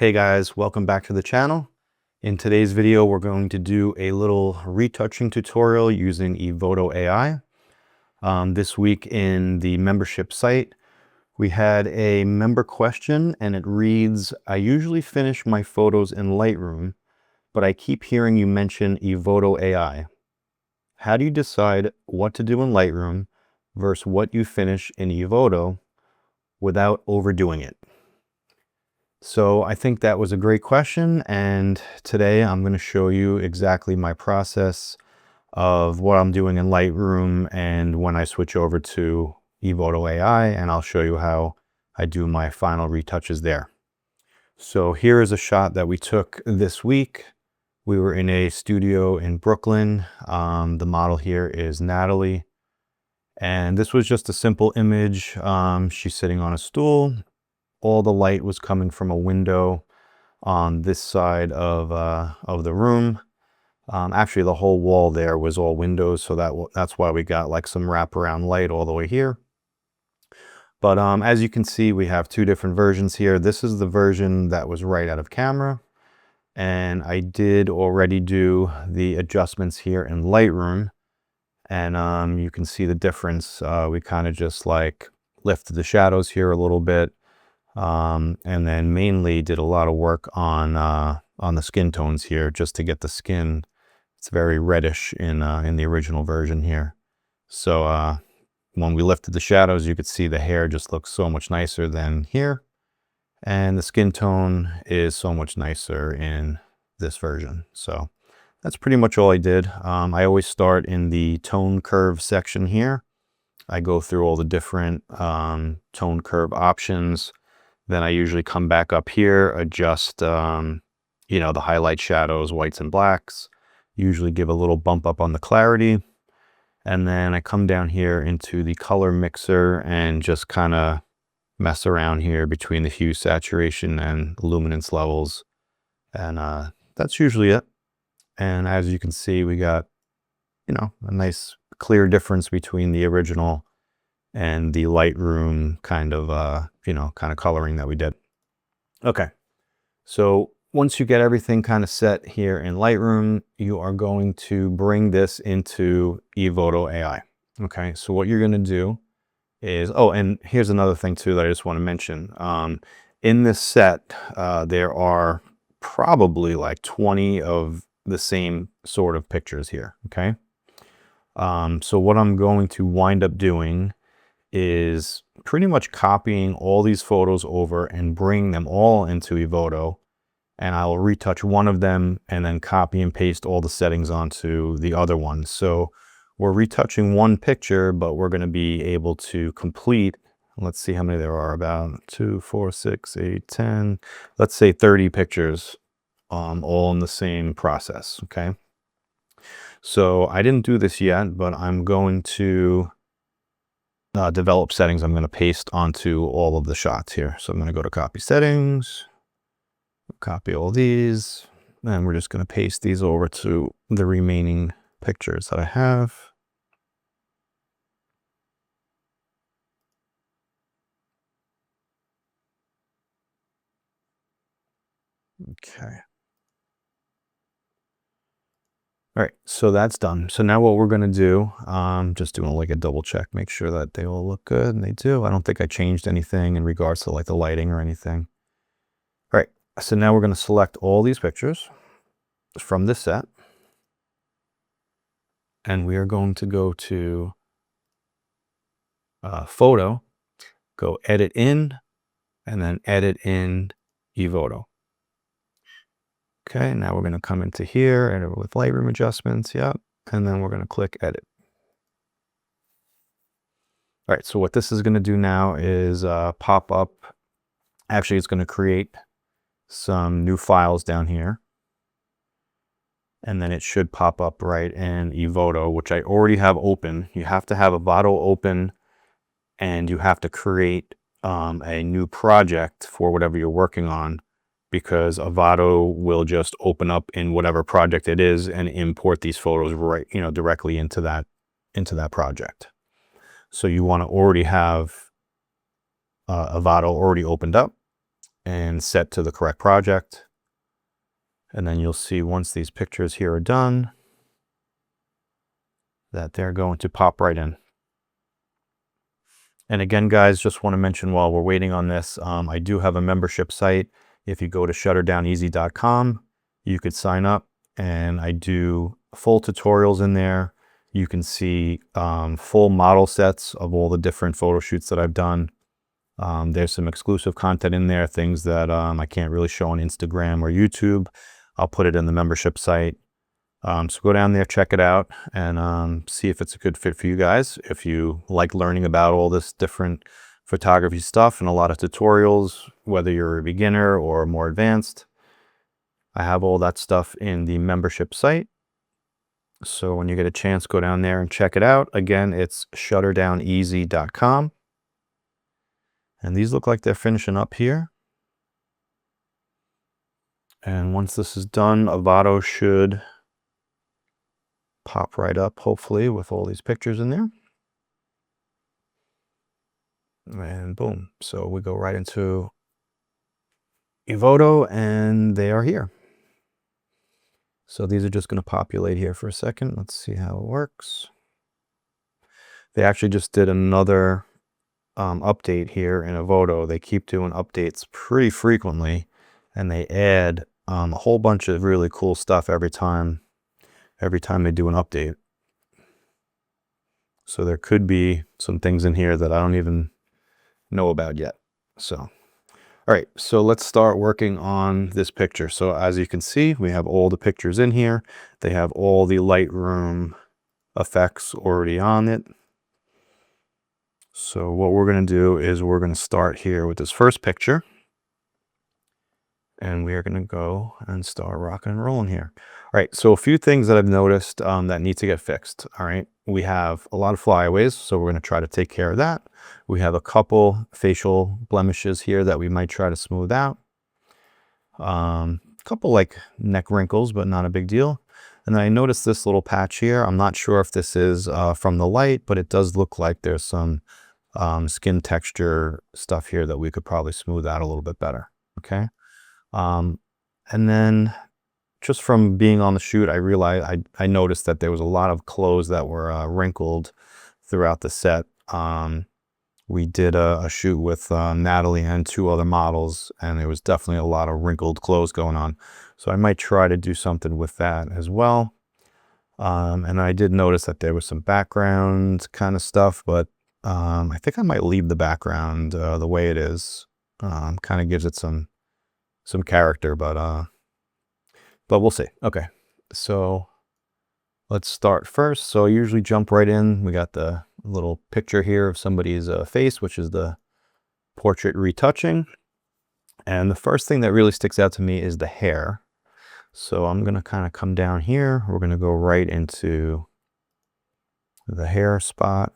Hey guys, welcome back to the channel. In today's video, we're going to do a little retouching tutorial using Evoto AI. This week in the membership site, we had a member question and it reads, I usually finish my photos in Lightroom, but I keep hearing you mention Evoto AI. How do you decide what to do in Lightroom versus what you finish in Evoto without overdoing it? So I think that was a great question, and today I'm going to show you exactly my process of what I'm doing in Lightroom and when I switch over to Evoto AI, and I'll show you how I do my final retouches there. So here is a shot that we took this week. We were in a studio in Brooklyn. The model here is Natalie, and this was just a simple image. She's sitting on a stool. All the light was coming from a window on this side of the room. Actually, the whole wall there was all windows, so that's why we got like some wraparound light all the way here. But as you can see, we have two different versions here. This is the version that was right out of camera, and I did already do the adjustments here in Lightroom, and you can see the difference. We kind of just like lifted the shadows here a little bit. And then mainly did a lot of work on the skin tones here, just to get the skin. It's very reddish in the original version here. So when we lifted the shadows, you could see the hair just looks so much nicer than here, and the skin tone is so much nicer in this version. So that's pretty much all I did. I always start in the tone curve section here. I go through all the different tone curve options. Then I usually come back up here, adjust, the highlight shadows, whites and blacks, usually give a little bump up on the clarity. And then I come down here into the color mixer and just kind of mess around here between the hue, saturation, and luminance levels. And that's usually it. And as you can see, we got, a nice clear difference between the original and the Lightroom kind of coloring that we did. Okay, so once you get everything kind of set here in Lightroom, you are going to bring this into Evoto AI. Okay, so what you're going to do is, oh, and here's another thing too that I just want to mention. In this set, there are probably like 20 of the same sort of pictures here. Okay, so what I'm going to wind up doing is pretty much copying all these photos over and bring them all into Evoto, and I will retouch one of them and then copy and paste all the settings onto the other one. So we're retouching one picture, but we're going to be able to complete, let's see how many there are, about 2, 4, 6, 8, 10, let's say 30 pictures, all in the same process. Okay, so I didn't do this yet, but I'm going to develop settings I'm going to paste onto all of the shots here. So I'm going to go to copy settings, copy all these, and we're just going to paste these over to the remaining pictures that I have. Okay. All right, so that's done. So now what we're going to do, just doing like a double check, make sure that they all look good, and they do. I don't think I changed anything in regards to like the lighting or anything. All right, so now we're going to select all these pictures from this set, and we are going to go to photo, go edit in, and then edit in Evoto. Okay, now we're going to come into here, edit with Lightroom adjustments, yep, and then we're going to click edit. All right, so what this is going to do now is pop up, actually it's going to create some new files down here, and then it should pop up right in Evoto, which I already have open. You have to have Evoto open, and you have to create a new project for whatever you're working on, because Evoto will just open up in whatever project it is and import these photos right, directly into that project. So you want to already have Evoto already opened up, and set to the correct project. And then you'll see once these pictures here are done, that they're going to pop right in. And again, guys, just want to mention while we're waiting on this, I do have a membership site. If you go to shutterDownEasy.com, you could sign up, and I do full tutorials in there. You can see full model sets of all the different photo shoots that I've done. There's some exclusive content in there, things that I can't really show on Instagram or YouTube. I'll put it in the membership site. So go down there, check it out, and see if it's a good fit for you guys. If you like learning about all this different photography stuff and a lot of tutorials, whether you're a beginner or more advanced, I have all that stuff in the membership site. So when you get a chance, go down there and check it out. Again, it's shutterdowneasy.com. And these look like they're finishing up here. And once this is done, Evoto should pop right up, hopefully, with all these pictures in there. And boom. So we go right into Evoto, and they are here. So these are just going to populate here for a second. Let's see how it works. They actually just did another update here in Evoto. They keep doing updates pretty frequently, and they add a whole bunch of really cool stuff every time they do an update. So there could be some things in here that I don't even know about yet. So, all right, so let's start working on this picture. So as you can see, we have all the pictures in here. They have all the Lightroom effects already on it. So what we're going to do is we're going to start here with this first picture. And we are going to go and start rocking and rolling here. All right, so a few things that I've noticed that need to get fixed. All right, we have a lot of flyaways, so we're going to try to take care of that. We have a couple facial blemishes here that we might try to smooth out. A couple like neck wrinkles, but not a big deal. And then I noticed this little patch here. I'm not sure if this is from the light, but it does look like there's some skin texture stuff here that we could probably smooth out a little bit better. Okay. And then just from being on the shoot, I realized I noticed that there was a lot of clothes that were wrinkled throughout the set. We did a shoot with Natalie and 2 other models, and there was definitely a lot of wrinkled clothes going on. So I might try to do something with that as well. And I did notice that there was some background kind of stuff, but I think I might leave the background the way it is. Kind of gives it some character, but we'll see. Okay, so let's start first. So I usually jump right in. We got the little picture here of somebody's face, which is the portrait retouching. And the first thing that really sticks out to me is the hair. So I'm going to kind of come down here. We're going to go right into the hair spot.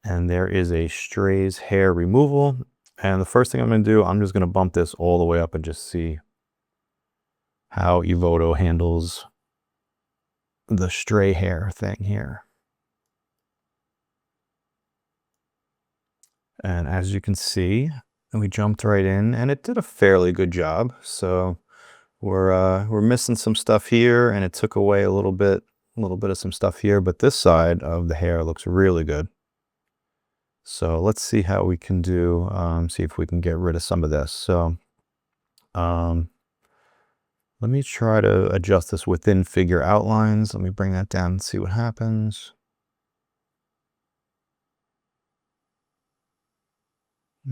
And there is a Stray's hair removal. And the first thing I'm going to do, I'm just going to bump this all the way up and just see how Evoto handles the stray hair thing here. And as you can see, we jumped right in, and it did a fairly good job. So we're missing some stuff here, and it took away a little bit of some stuff here, but this side of the hair looks really good. So let's see how we can do, see if we can get rid of some of this. So let me try to adjust this within figure outlines. Let me bring that down and see what happens.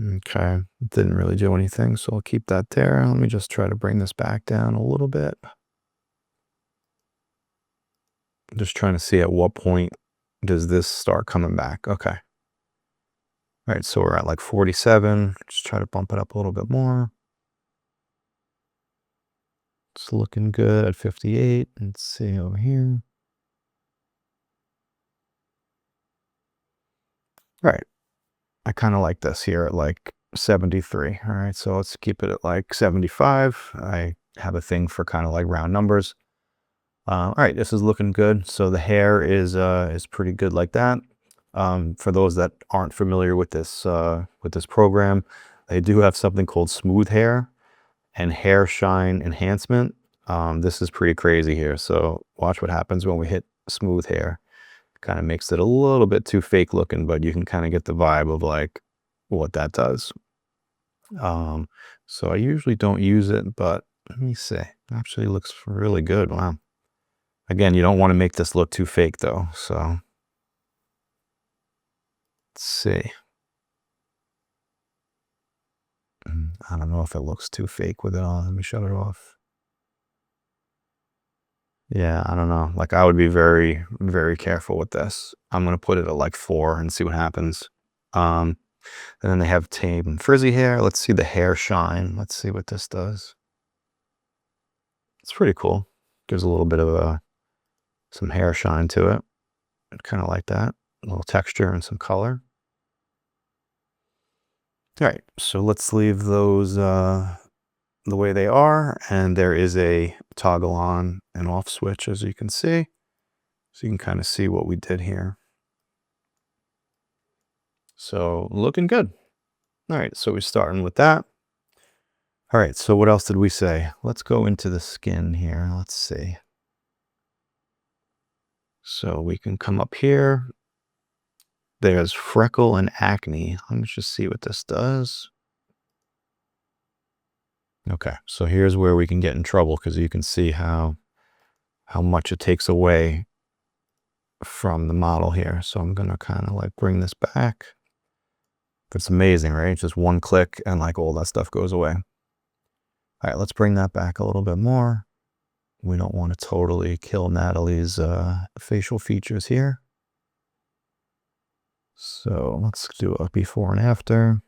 Okay, didn't really do anything, so I'll keep that there. Let me just try to bring this back down a little bit. I'm just trying to see at what point does this start coming back. Okay. All right, so we're at like 47. Just try to bump it up a little bit more. It's looking good at 58. Let's see over here. All right. I kind of like this here at like 73. All right, so let's keep it at like 75. I have a thing for kind of like round numbers. All right, this is looking good. So the hair is pretty good like that. For those that aren't familiar with this program, They do have something called smooth hair and hair shine enhancement. This is pretty crazy here. So watch what happens when we hit smooth hair. Kind of makes it a little bit too fake looking, but you can kind of get the vibe of like what that does. So I usually don't use it, but let me see. It actually looks really good. Wow. Again, you don't want to make this look too fake though. So let's see. I don't know if it looks too fake with it on. Let me shut it off. Yeah, I don't know. Like I would be very, very careful with this. I'm gonna put it at like 4 and see what happens. And then they have tame and frizzy hair. Let's see the hair shine. Let's see what this does. It's pretty cool. Gives a little bit of some hair shine to it. Kind of like that. A little texture and some color. All right, so let's leave those the way they are. And there is a toggle on and off switch, as you can see. So you can kind of see what we did here. So looking good. All right, so we're starting with that. All right, so what else did we say? Let's go into the skin here. Let's see. So we can come up here. There's freckle and acne. Let me just see what this does. Okay, so here's where we can get in trouble because you can see how much it takes away from the model here. So I'm gonna kind of like bring this back. It's amazing, right? It's just one click and like all that stuff goes away. All right, let's bring that back a little bit more. We don't want to totally kill Natalie's facial features here. So let's do a before and after.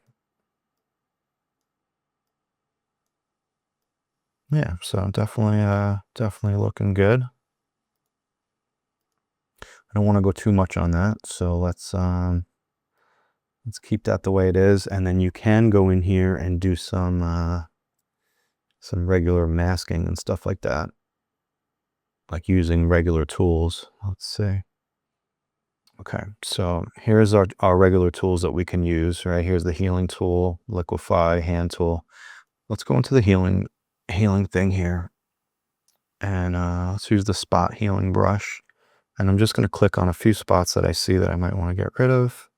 Yeah, so definitely looking good. I don't want to go too much on that, so let's keep that the way it is, and then you can go in here and do some regular masking and stuff like that, like using regular tools. Let's see. Okay, so here's our regular tools that we can use, right? Here's the healing tool, liquify, hand tool. Let's go into the healing thing here. And let's use the spot healing brush. And I'm just going to click on a few spots that I see that I might want to get rid of.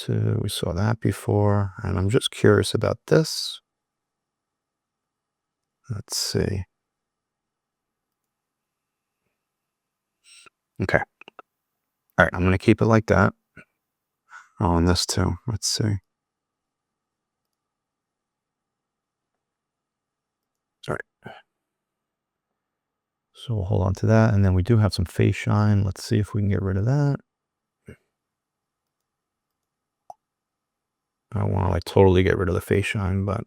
We saw that before. And I'm just curious about this. Let's see. Okay. All right, I'm going to keep it like that. Oh, and this too. Let's see. All right. So we'll hold on to that. And then we do have some face shine. Let's see if we can get rid of that. I don't want to like totally get rid of the face shine, but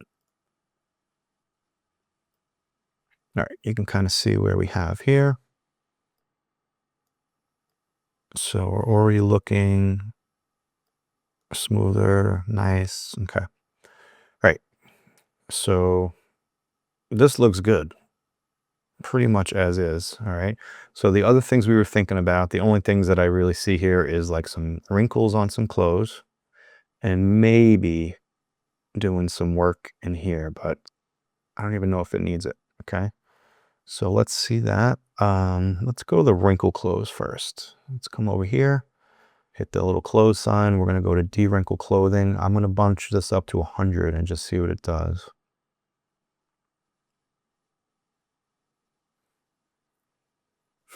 all right, you can kind of see where we have here. So we're already looking smoother, nice. Okay. All right. So this looks good. Pretty much as is. All right. So the other things we were thinking about, the only things that I really see here is like some wrinkles on some clothes and maybe doing some work in here, but I don't even know if it needs it. Okay. So let's see that. Let's go to the wrinkle clothes first. Let's come over here, hit the little close sign. We're going to go to de-wrinkle clothing. I'm going to bunch this up to 100 and just see what it does.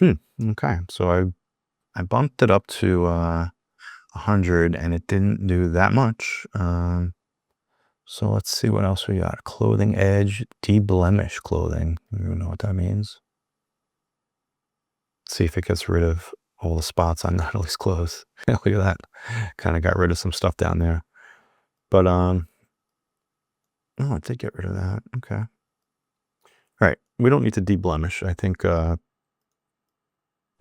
Okay, so I bumped it up to 100 and it didn't do that much. So let's see what else we got. Clothing edge, de-blemish clothing. I don't even know what that means. Let's see if it gets rid of all the spots on Natalie's clothes. Look at that. Kind of got rid of some stuff down there. But oh, it did get rid of that. Okay. All right. We don't need to de-blemish. I think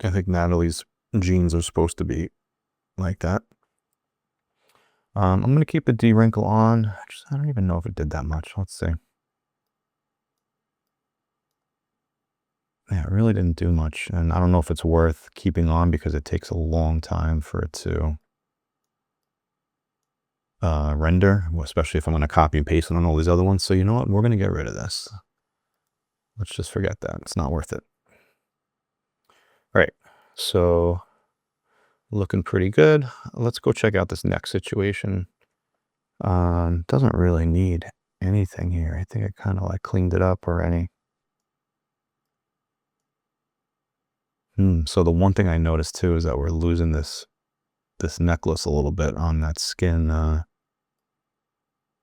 Natalie's jeans are supposed to be like that. I'm going to keep the de-wrinkle on. I don't even know if it did that much. Let's see. Yeah, it really didn't do much. And I don't know if it's worth keeping on because it takes a long time for it to render, especially if I'm going to copy and paste it on all these other ones. So you know what? We're going to get rid of this. Let's just forget that. It's not worth it. All right. So looking pretty good. Let's go check out this next situation. Doesn't really need anything here. I think I kind of like cleaned it up already. So the one thing I noticed too is that we're losing this necklace a little bit on that skin,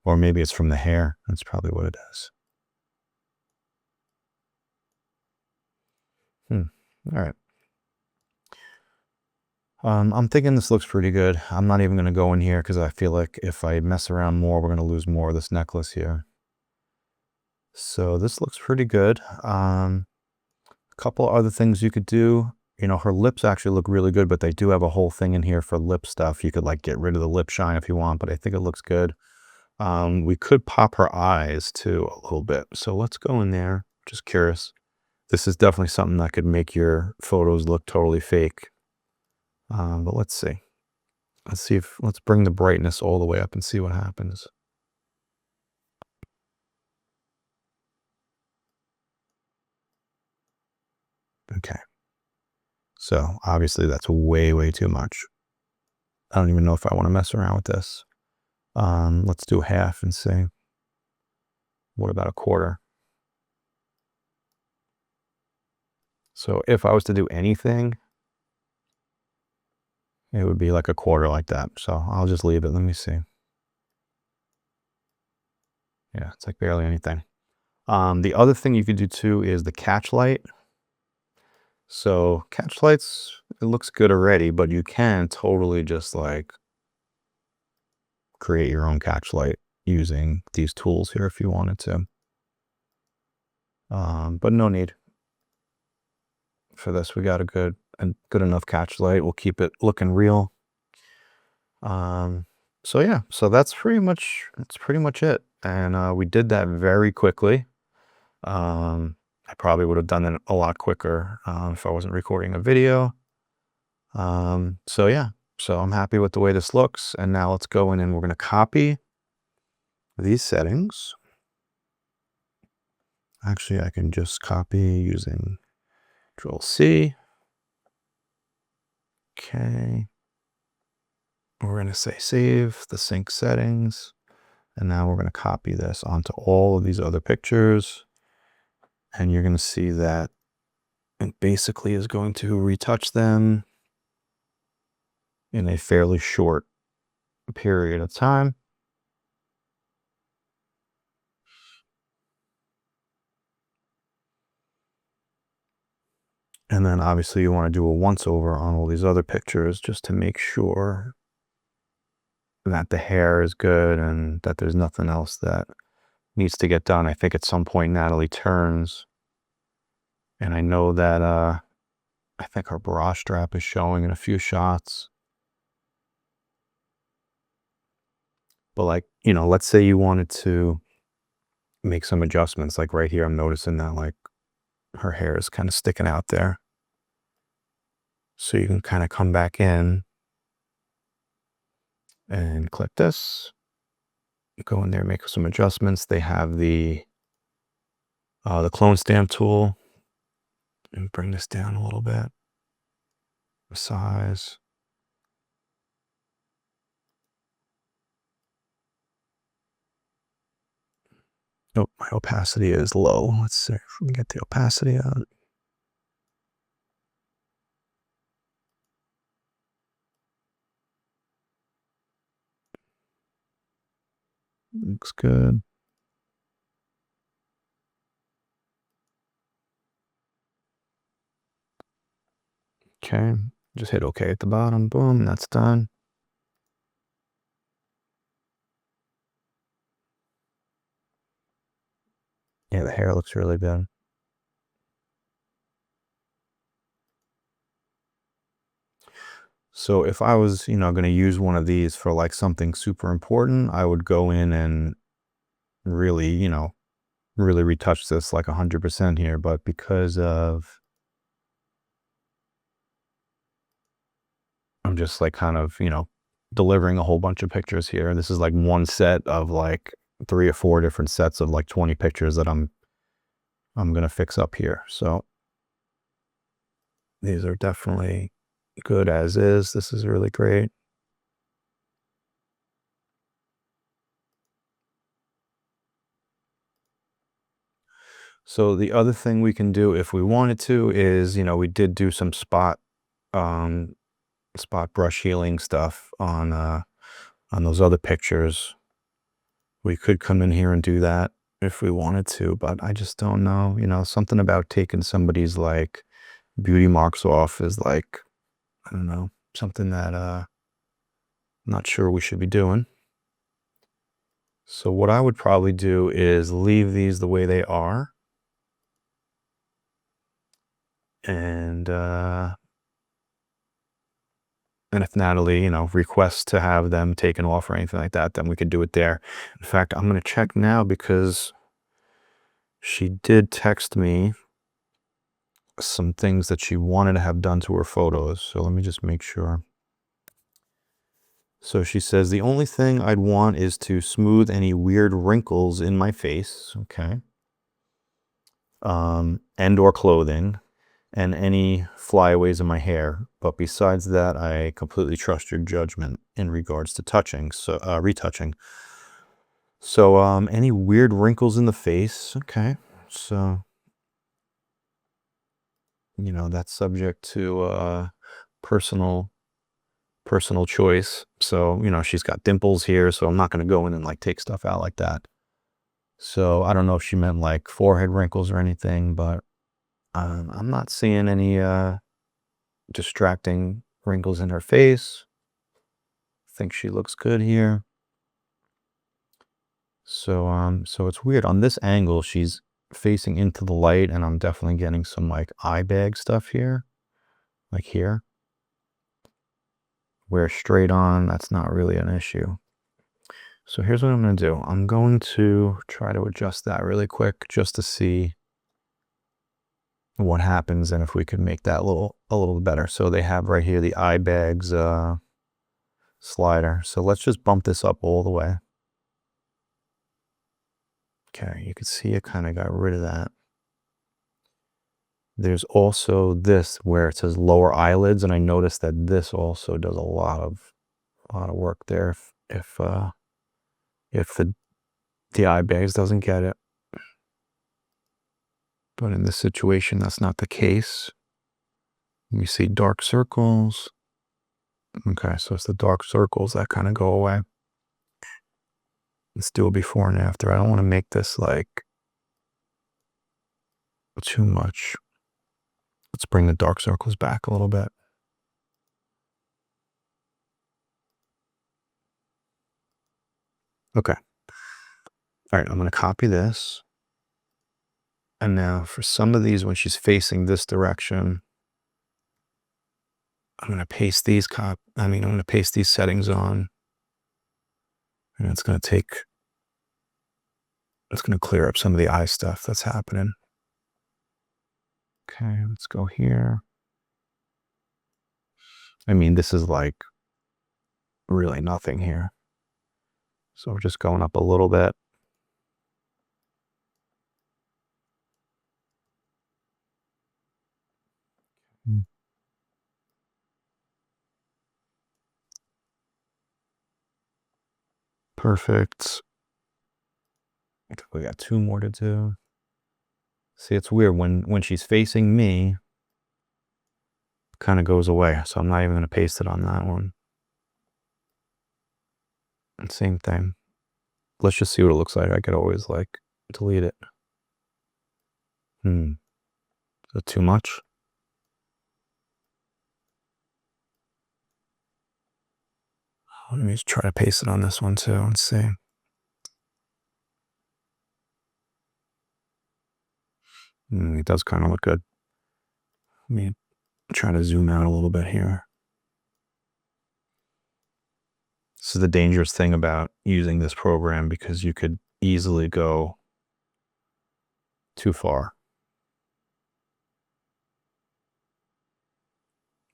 or maybe it's from the hair. That's probably what it is. All right. I'm thinking this looks pretty good. I'm not even going to go in here because I feel like if I mess around more, we're going to lose more of this necklace here. So this looks pretty good. A couple other things you could do. You know, her lips actually look really good, but they do have a whole thing in here for lip stuff. You could like get rid of the lip shine if you want, but I think it looks good. We could pop her eyes too a little bit. So let's go in there. Just curious. This is definitely something that could make your photos look totally fake. But let's see. Let's bring the brightness all the way up and see what happens. Okay. So obviously that's way, way too much. I don't even know if I want to mess around with this. Let's do half and see. What about a quarter? So if I was to do anything, it would be like a quarter like that. So I'll just leave it. Let me see. Yeah, it's like barely anything. The other thing you could do too is the catch light. So catch lights, it looks good already, but you can totally just like create your own catch light using these tools here if you wanted to. But no need for this. We got a good enough catch light. We'll keep it looking real. So yeah, so that's pretty much it. And we did that very quickly. I probably would have done it a lot quicker if I wasn't recording a video. So yeah, so I'm happy with the way this looks. And now let's go in and we're going to copy these settings. Actually, I can just copy using Control-C. Okay. We're going to say save the sync settings. And now we're going to copy this onto all of these other pictures. And you're going to see that it basically is going to retouch them in a fairly short period of time. And then obviously you want to do a once over on all these other pictures just to make sure that the hair is good and that there's nothing else that needs to get done. I think at some point Natalie turns, and I know that I think her bra strap is showing in a few shots. But like, you know, let's say you wanted to make some adjustments. Like right here, I'm noticing that like her hair is kind of sticking out there. So you can kind of come back in and click this, go in there, make some adjustments. They have the clone stamp tool, and bring this down a little bit. The size. Oh, my opacity is low. Let's see if we can get the opacity out. Looks good. Okay, just hit OK at the bottom. Boom, that's done. Yeah, the hair looks really good. So if I was, you know, going to use one of these for like something super important, I would go in and really, you know, really retouch this like 100% here. But because of, I'm just like kind of, you know, delivering a whole bunch of pictures here. This is like one set of like 3 or 4 different sets of like 20 pictures that I'm gonna fix up here. So these are definitely good as is. This is really great. So the other thing we can do if we wanted to is, you know, we did do some um, spot brush healing stuff on those other pictures. We could come in here and do that if we wanted to, but I just don't know, you know, something about taking somebody's like beauty marks off is like, I don't know, something that I'm not sure we should be doing. So what I would probably do is leave these the way they are. And if Natalie, you know, requests to have them taken off or anything like that, then we could do it there. In fact, I'm going to check now because she did text me some things that she wanted to have done to her photos. So let me just make sure. So she says, the only thing I'd want is to smooth any weird wrinkles in my face. Okay. And or clothing, and any flyaways in my hair. But besides that, I completely trust your judgment in regards to touching, so retouching. So any weird wrinkles in the face. Okay. So, you know, that's subject to personal choice. So, you know, she's got dimples here, so I'm not going to go in and like take stuff out like that. So I don't know if she meant like forehead wrinkles or anything, but I'm not seeing any distracting wrinkles in her face. I think she looks good here. So it's weird. On this angle, she's facing into the light, and I'm definitely getting some like eye bag stuff here, like here. Where straight on, that's not really an issue. So here's what I'm going to do. I'm going to try to adjust that really quick just to see what happens and if we can make that a little better. So they have right here the eye bags slider. So let's just bump this up all the way. Okay, you can see it kind of got rid of that. There's also this where it says lower eyelids, and I noticed that this also does a lot of work there if the eye bags doesn't get it. But in this situation, that's not the case. You see dark circles. Okay, so it's the dark circles that kind of go away. Let's do a before and after. I don't want to make this like too much. Let's bring the dark circles back a little bit. Okay. All right, I'm going to copy this. And now for some of these, when she's facing this direction, I'm going to paste these I'm going to paste these settings on. And it's going to clear up some of the eye stuff that's happening. Okay, let's go here. I mean, this is like really nothing here. So we're just going up a little bit. Perfect. We got 2 more to do. See, it's weird when she's facing me, it kind of goes away. So I'm not even going to paste it on that one. And same thing. Let's just see what it looks like. I could always like delete it. Is that too much? Let me just try to paste it on this one too. Let's see. It does kind of look good. Let me try to zoom out a little bit here. This is the dangerous thing about using this program because you could easily go too far.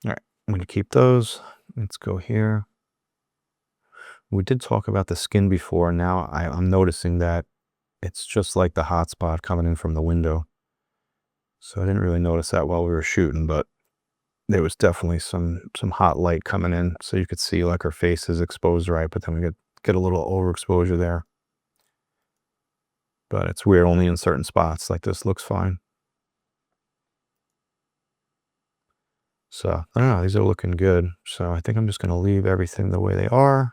All right, I'm going to keep those. Let's go here. we did talk about the skin before. Now I'm noticing that it's just like the hot spot coming in from the window. So I didn't really notice that while we were shooting, but there was definitely some hot light coming in. So you could see like her face is exposed right, but then we get a little overexposure there. But it's weird, only in certain spots. Like this looks fine. So I don't know, these are looking good. So I think I'm just gonna leave everything the way they are.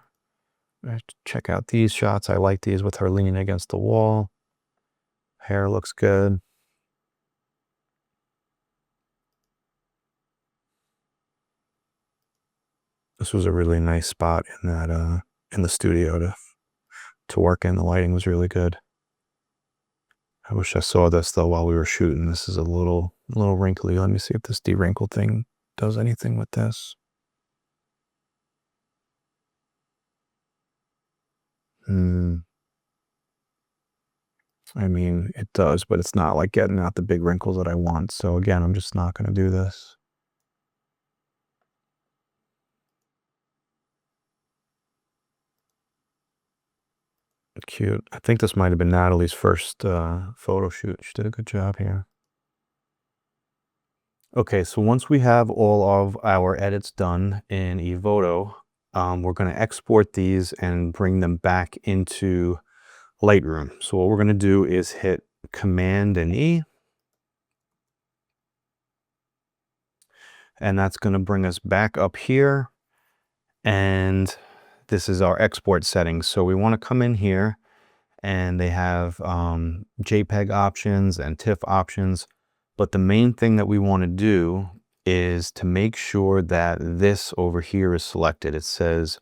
Check out these shots. I like these with her leaning against the wall. Hair looks good. This was a really nice spot in that in the studio to work in. The lighting was really good. I wish I saw this though while we were shooting. This is a little wrinkly. Let me see if this de-wrinkle thing does anything with this. I mean, it does, but it's not like getting out the big wrinkles that I want. So again, I'm just not going to do this. Cute. I think this might have been Natalie's first photo shoot. She did a good job here. Okay, so once we have all of our edits done in Evoto, we're going to export these and bring them back into Lightroom. So what we're going to do is hit Command and E, and that's going to bring us back up here. And this is our export settings. So we want to come in here, and they have JPEG options and TIFF options. But the main thing that we want to do is to make sure that this over here is selected. It says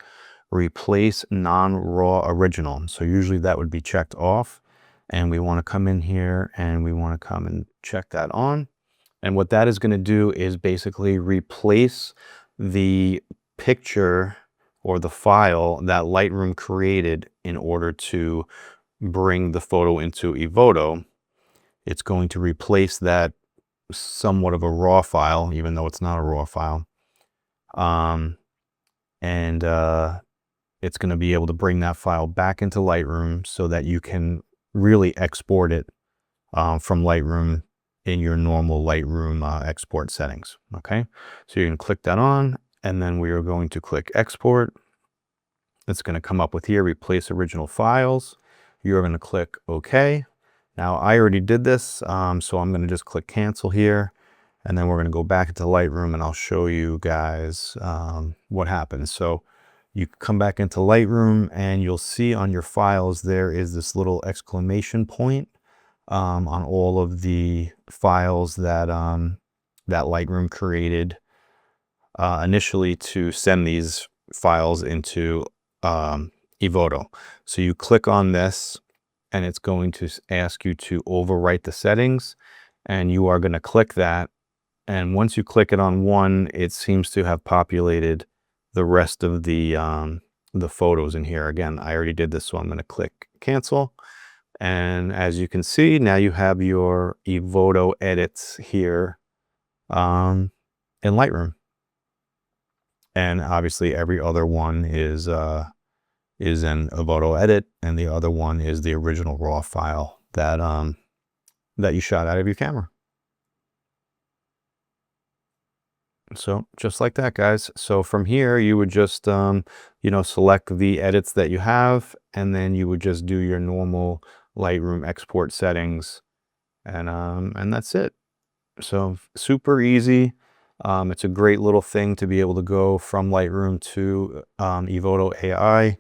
replace non-raw original. So usually that would be checked off. And we want to come in here and we want to come and check that on. And what that is going to do is basically replace the picture or the file that Lightroom created in order to bring the photo into Evoto. It's going to replace that somewhat of a raw file, even though it's not a raw file. It's going to be able to bring that file back into Lightroom so that you can really export it from Lightroom in your normal Lightroom export settings. Okay, so you can click that on, and then we are going to click export. It's going to come up with here, replace original files. You're going to click OK. Now I already did this, so I'm going to just click cancel here, and then we're going to go back into Lightroom and I'll show you guys what happens. So you come back into Lightroom and you'll see on your files there is this little exclamation point on all of the files that that Lightroom created initially to send these files into Evoto. So you click on this and it's going to ask you to overwrite the settings, and you are going to click that. And once you click it on one, it seems to have populated the rest of the photos in here. Again, I already did this, so I'm going to click cancel. And as you can see, now you have your Evoto edits here in Lightroom. And obviously every other one is an Evoto edit, and the other one is the original raw file that that you shot out of your camera. So just like that, guys. So from here, you would just you know, select the edits that you have, and then you would just do your normal Lightroom export settings, and that's it. So super easy. It's a great little thing to be able to go from Lightroom to Evoto AI,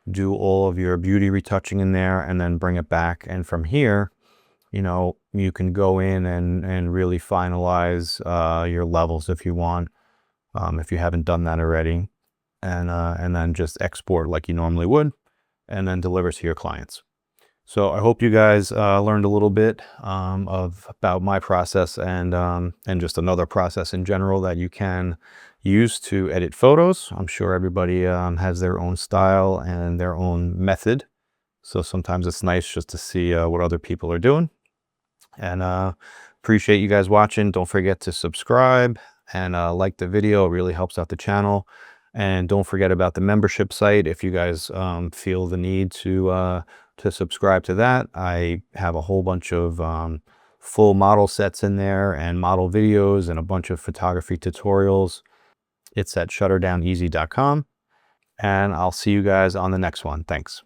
do all of your beauty retouching in there, and then bring it back. And from here, you know, you can go in and really finalize your levels if you want, if you haven't done that already, and then just export like you normally would, and then deliver to your clients. So I hope you guys learned a little bit about my process and just another process in general that you can use to edit photos. I'm sure everybody has their own style and their own method. So sometimes it's nice just to see what other people are doing. And appreciate you guys watching. Don't forget to subscribe and like the video. It really helps out the channel. And don't forget about the membership site. If you guys feel the need to subscribe to that, I have a whole bunch of full model sets in there and model videos and a bunch of photography tutorials. It's at shutterdowneasy.com, and I'll see you guys on the next one. Thanks.